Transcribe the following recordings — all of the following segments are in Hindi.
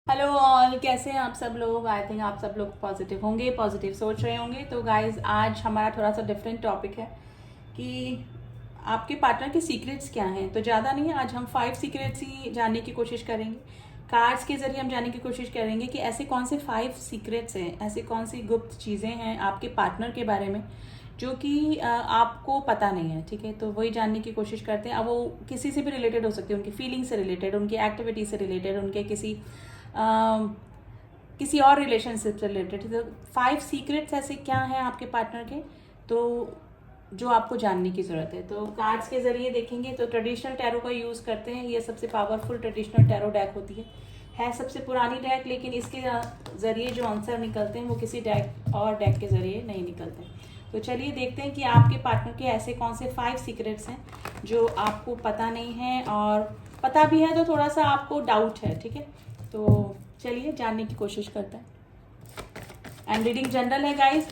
हेलो ऑल, कैसे हैं आप सब लोग। आई थिंक आप सब लोग पॉजिटिव होंगे, पॉजिटिव सोच रहे होंगे। तो गाइज आज हमारा थोड़ा सा डिफरेंट टॉपिक है कि आपके पार्टनर के सीक्रेट्स क्या हैं। तो ज़्यादा नहीं है, आज हम 5 सीक्रेट्स ही जानने की कोशिश करेंगे। कार्ड्स के ज़रिए हम जानने की कोशिश करेंगे कि ऐसे कौन से 5 सीक्रेट्स हैं, ऐसी कौन सी गुप्त चीज़ें हैं आपके पार्टनर के बारे में जो कि आपको पता नहीं है। ठीक है, तो वही जानने की कोशिश करते हैं। अब वो किसी से भी रिलेटेड हो सकती है, उनकी फीलिंग से रिलेटेड, उनकी एक्टिविटी से रिलेटेड, उनके किसी और रिलेशनशिप से रिलेटेड। तो 5 सीक्रेट्स ऐसे क्या हैं आपके पार्टनर के, तो जो आपको जानने की ज़रूरत है। तो कार्ड्स के ज़रिए देखेंगे तो ट्रेडिशनल टैरो का यूज़ करते हैं। ये सबसे पावरफुल ट्रेडिशनल टैरो डेक होती है सबसे पुरानी डेक, लेकिन इसके ज़रिए जो आंसर निकलते हैं वो किसी डेक और डेक के ज़रिए नहीं निकलते हैं। तो चलिए देखते हैं कि आपके पार्टनर के ऐसे कौन से 5 सीक्रेट्स हैं जो आपको पता नहीं है, और पता भी है तो थोड़ा सा आपको डाउट है। ठीक है, तो चलिए जानने की कोशिश करते हैं। एंड रीडिंग जनरल है गाइस,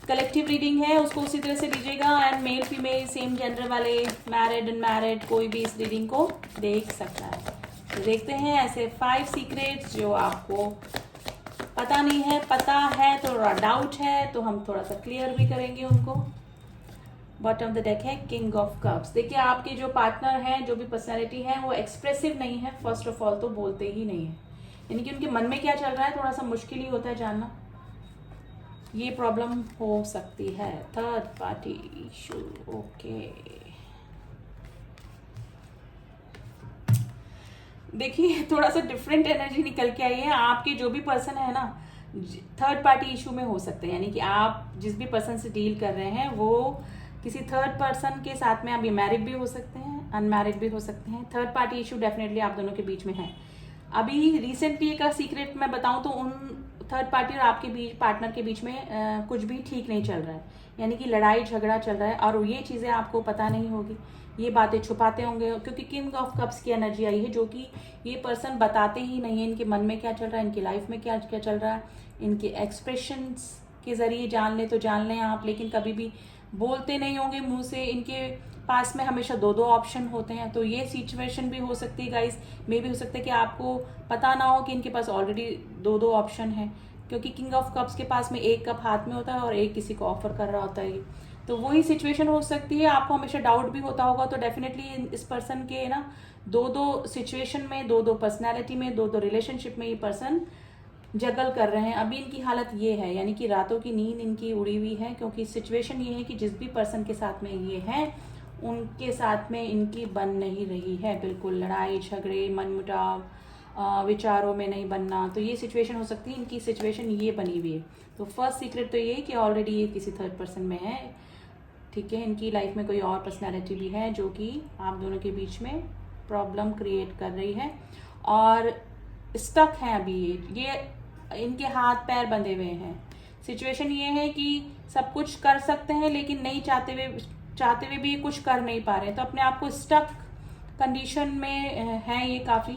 कलेक्टिव रीडिंग है, उसको उसी तरह से लीजिएगा। And male female same gender वाले, मैरिड अनमैरिड, कोई भी इस रीडिंग को देख सकता है। तो देखते हैं ऐसे 5 सीक्रेट्स जो आपको पता नहीं है, पता है तो डाउट है, तो हम थोड़ा सा क्लियर भी करेंगे उनको। बॉटम ऑफ द डेक है किंग ऑफ कप्स। देखिए आपके जो पार्टनर हैं, जो भी पर्सनैलिटी है, वो एक्सप्रेसिव नहीं है। फर्स्ट ऑफ ऑल तो बोलते ही नहीं है, यानी कि उनके मन में क्या चल रहा है थोड़ा सा मुश्किल ही होता है जानना। ये प्रॉब्लम हो सकती है। Third party issue, okay. देखिए थोड़ा सा डिफरेंट एनर्जी निकल के आई है। आपके जो भी पर्सन है ना, थर्ड पार्टी इशू में हो सकते हैं, यानी कि आप जिस भी पर्सन से डील कर रहे हैं वो किसी थर्ड पर्सन के साथ में, आप ये मैरिड भी हो सकते हैं, अनमैरिड भी हो सकते हैं। थर्ड पार्टी इशू डेफिनेटली आप दोनों के बीच में है। अभी रिसेंटली का सीक्रेट मैं बताऊं तो उन थर्ड पार्टी और आपके बीच, पार्टनर के बीच में कुछ भी ठीक नहीं चल रहा है, यानी कि लड़ाई झगड़ा चल रहा है, और ये चीज़ें आपको पता नहीं होगी, ये बातें छुपाते होंगे, क्योंकि किंग ऑफ कप्स की एनर्जी आई है, जो कि ये पर्सन बताते ही नहीं है इनके मन में क्या चल रहा है, इनकी लाइफ में क्या क्या चल रहा है। इनके एक्सप्रेशंस के जरिए जान ले तो जान लें आप, लेकिन कभी भी बोलते नहीं होंगे मुंह से। इनके पास में हमेशा 2-2 ऑप्शन होते हैं। तो ये सिचुएशन भी हो सकती है गाइस, मे भी हो सकता है कि आपको पता ना हो कि इनके पास ऑलरेडी 2-2 ऑप्शन है, क्योंकि किंग ऑफ कप्स के पास में एक कप हाथ में होता है और एक किसी को ऑफर कर रहा होता है। तो वही सिचुएशन हो सकती है। आपको हमेशा डाउट भी होता होगा, तो डेफिनेटली इस पर्सन के ना 2-2 सिचुएशन में, 2-2 पर्सनैलिटी में, 2-2 रिलेशनशिप में ये पर्सन जगल कर रहे हैं। अभी इनकी हालत ये है, यानी कि रातों की नींद इनकी उड़ी हुई है, क्योंकि सिचुएशन ये है कि जिस भी पर्सन के साथ में ये है उनके साथ में इनकी बन नहीं रही है। बिल्कुल लड़ाई झगड़े, मनमुटाव, विचारों में नहीं बनना। तो ये सिचुएशन हो सकती है, इनकी सिचुएशन ये बनी हुई है। तो फर्स्ट सीक्रेट तो ये कि ऑलरेडी ये किसी थर्ड पर्सन में है। ठीक है, इनकी लाइफ में कोई और पर्सनैलिटी भी है जो कि आप दोनों के बीच में प्रॉब्लम क्रिएट कर रही है, और स्टक है अभी ये इनके हाथ पैर बंधे हुए हैं। सिचुएशन ये है कि सब कुछ कर सकते हैं, लेकिन नहीं चाहते हुए भी कुछ कर नहीं पा रहे। तो अपने आप को स्टक कंडीशन में है ये काफ़ी,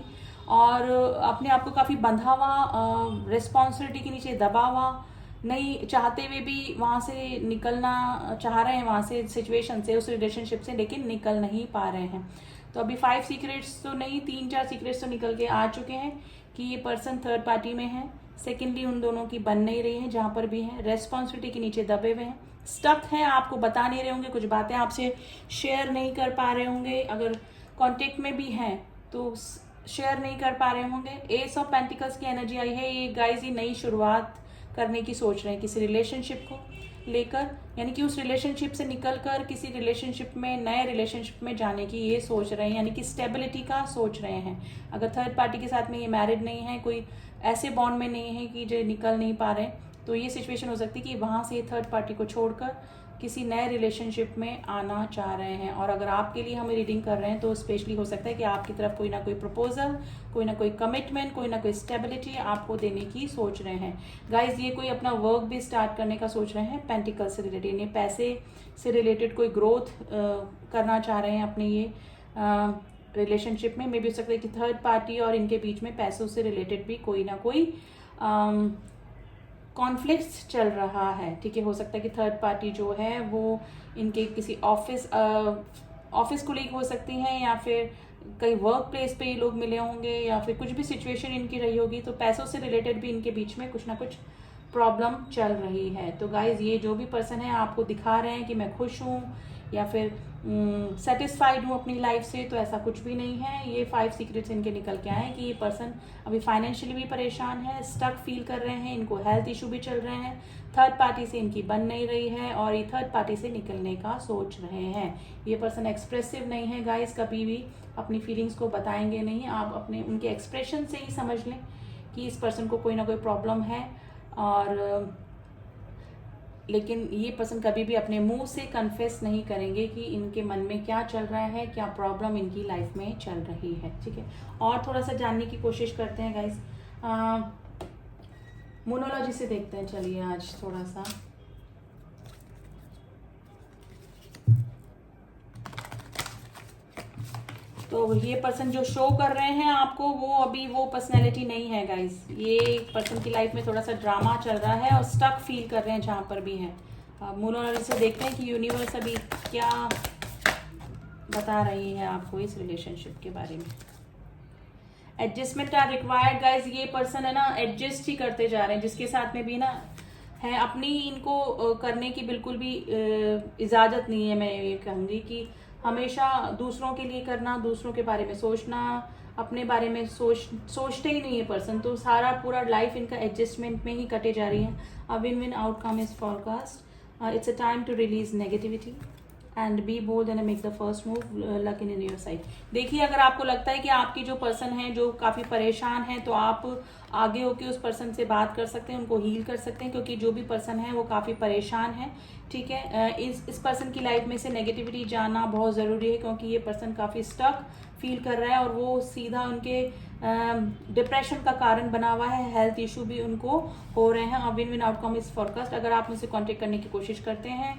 और अपने आप को काफ़ी बंधा हुआ, रिस्पॉन्सिबिलिटी के नीचे दबा हुआ, नहीं चाहते हुए भी वहाँ से निकलना चाह रहे हैं, वहाँ से सिचुएशन से, उस रिलेशनशिप से, लेकिन निकल नहीं पा रहे हैं। तो अभी 5 सीक्रेट्स तो नहीं, 3-4 सीक्रेट्स तो निकल के आ चुके हैं कि ये पर्सन थर्ड पार्टी में है। सेकेंडली उन दोनों की बन नहीं रही है, जहाँ पर भी है रेस्पॉन्सिबिलिटी के नीचे दबे हुए हैं, स्टक हैं, आपको बता नहीं रहे होंगे, कुछ बातें आपसे शेयर नहीं कर पा रहे होंगे। अगर कांटेक्ट में भी हैं तो शेयर नहीं कर पा रहे होंगे। एस ऑफ पेंटिकल्स की एनर्जी आई है। ये गाइस ही नई शुरुआत करने की सोच रहे हैं किसी रिलेशनशिप को लेकर, यानी कि उस रिलेशनशिप से निकलकर किसी रिलेशनशिप में, नए रिलेशनशिप में जाने की ये सोच रहे हैं, यानी कि स्टेबिलिटी का सोच रहे हैं। अगर थर्ड पार्टी के साथ में ये मैरिड नहीं है, कोई ऐसे बॉन्ड में नहीं है कि जो निकल नहीं पा रहे, तो ये सिचुएशन हो सकती है कि वहाँ से थर्ड पार्टी को छोड़कर किसी नए रिलेशनशिप में आना चाह रहे हैं। और अगर आपके लिए हमें रीडिंग कर रहे हैं तो स्पेशली हो सकता है कि आपकी तरफ कोई ना कोई प्रपोजल, कोई ना कोई कमिटमेंट, कोई ना कोई स्टेबिलिटी आपको देने की सोच रहे हैं। गाइज ये कोई अपना वर्क भी स्टार्ट करने का सोच रहे हैं, पेंटिकल से रिलेटेड, यानी पैसे से रिलेटेड कोई ग्रोथ करना चाह रहे हैं अपने ये रिलेशनशिप में। मे भी हो सकता है कि थर्ड पार्टी और इनके बीच में पैसों से रिलेटेड भी कोई ना कोई कॉन्फ्लिक्ट्स चल रहा है। ठीक है, हो सकता है कि थर्ड पार्टी जो है वो इनके किसी ऑफिस कोलीग हो सकती हैं, या फिर कहीं वर्क प्लेस पे ये लोग मिले होंगे या फिर कुछ भी सिचुएशन इनकी रही होगी, तो पैसों से रिलेटेड भी इनके बीच में कुछ ना कुछ प्रॉब्लम चल रही है। तो गाइज ये जो भी पर्सन है आपको दिखा रहे हैं कि मैं खुश हूँ या फिर सेटिस्फाइड हूँ अपनी लाइफ से, तो ऐसा कुछ भी नहीं है। ये 5 सीक्रेट्स इनके निकल के आए हैं कि ये पर्सन अभी फाइनेंशियली भी परेशान है, स्टक फील कर रहे हैं, इनको हेल्थ इशू भी चल रहे हैं, थर्ड पार्टी से इनकी बन नहीं रही है और ये थर्ड पार्टी से निकलने का सोच रहे हैं। ये पर्सन एक्सप्रेसिव नहीं है गाइज, कभी भी अपनी फीलिंग्स को बताएंगे नहीं। आप अपने उनके एक्सप्रेशन से ही समझ लें कि इस पर्सन को कोई ना कोई प्रॉब्लम है। और लेकिन ये पर्सन कभी भी अपने मुंह से कन्फेस नहीं करेंगे कि इनके मन में क्या चल रहा है, क्या प्रॉब्लम इनकी लाइफ में चल रही है। ठीक है, और थोड़ा सा जानने की कोशिश करते हैं गाइस, मोनोलॉजी से देखते हैं। चलिए आज थोड़ा सा तो ये पर्सन जो शो कर रहे हैं आपको, वो अभी वो पर्सनैलिटी नहीं है गाइस। ये पर्सन की लाइफ में थोड़ा सा ड्रामा चल रहा है और स्टक फील कर रहे हैं जहाँ पर भी हैं। मोनोलॉजी से देखते हैं कि यूनिवर्स अभी क्या बता रही है आपको इस रिलेशनशिप के बारे में। Adjustment are required guys. ये पर्सन है ना एडजस्ट ही करते जा रहे हैं, जिसके साथ में भी ना है अपनी इनको करने की बिल्कुल भी इजाजत नहीं है। मैं ये कहूँगी कि हमेशा दूसरों के लिए करना, दूसरों के बारे में सोचना, अपने बारे में सोचते ही नहीं है पर्सन। तो सारा पूरा लाइफ इनका एडजस्टमेंट में ही कटे जा रही है। A win win outcome is forecast. It's a time to release negativity and be bold and make the first move, luck in your side. देखिए, अगर आपको लगता है कि आपकी जो पर्सन है जो काफ़ी परेशान है, तो आप आगे होके उस पर्सन से बात कर सकते हैं, उनको हील कर सकते हैं, क्योंकि जो भी पर्सन है वो काफ़ी परेशान है। ठीक है, इस पर्सन की लाइफ में से नेगेटिविटी जाना बहुत ज़रूरी है, क्योंकि ये पर्सन काफ़ी स्टक फील कर रहा है और वो सीधा उनके डिप्रेशन का कारण बना हुआ है। हेल्थ इशू भी उनको हो रहे हैं। अब win win outcome is forecast. अगर आप मुझसे कांटेक्ट करने की कोशिश करते हैं,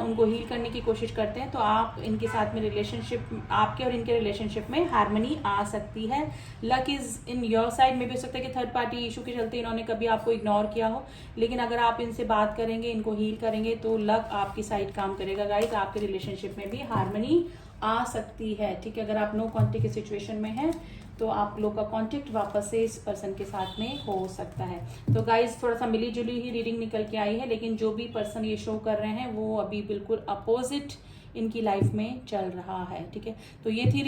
उनको हील करने की कोशिश करते हैं, तो आप इनके साथ में रिलेशनशिप, आपके और इनके रिलेशनशिप में हार्मनी आ सकती है। Luck is in your side. में भी हो सकता है कि थर्ड पार्टी इशू के चलते इन्होंने कभी आपको इग्नोर किया हो, लेकिन अगर आप इनसे बात करेंगे, इनको हील करेंगे, तो लक आपकी साइड काम करेगा गाइस। आपके रिलेशनशिप में भी हार्मनी आ सकती है। ठीक है, अगर आप नो कॉन्टेक्ट की सिचुएशन में हैं, तो आप लोग का कांटेक्ट वापस से इस पर्सन के साथ में हो सकता है। तो गाइज थोड़ा सा मिली जुली ही रीडिंग निकल के आई है, लेकिन जो भी पर्सन ये शो कर रहे हैं वो अभी बिल्कुल अपोजिट इनकी लाइफ में चल रहा है। ठीक है, तो ये थी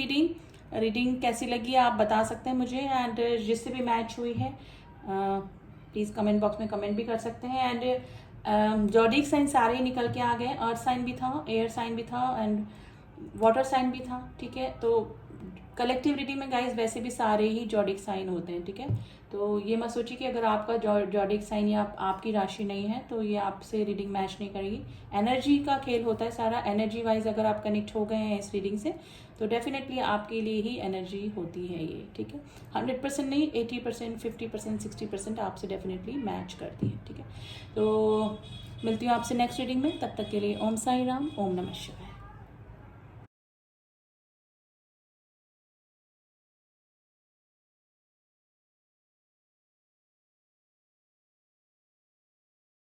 रीडिंग कैसी लगी आप बता सकते हैं मुझे, एंड जिससे भी मैच हुई है प्लीज़ कमेंट बॉक्स में कमेंट भी कर सकते हैं। एंड जॉडिक साइन सारे ही निकल के आ गए। अर्थ साइन भी था, एयर साइन भी था एंड वाटर साइन भी था। ठीक है, तो कलेक्टिव रीडिंग में गाइस वैसे भी सारे ही जॉडिक साइन होते हैं। ठीक है, तो ये मत सोचिए कि अगर आपका जॉडिक साइन या आपकी राशि नहीं है तो ये आपसे रीडिंग मैच नहीं करेगी। एनर्जी का खेल होता है सारा। एनर्जी वाइज अगर आप कनेक्ट हो गए हैं इस रीडिंग से, तो डेफिनेटली आपके लिए ही एनर्जी होती है ये। ठीक है, 100% नहीं, 80%, 50%, 60% आपसे डेफिनेटली मैच करती है। ठीक है, तो मिलती हूँ आपसे नेक्स्ट रीडिंग में। तब तक के लिए ओम साई राम, ओम नमः शिवाय।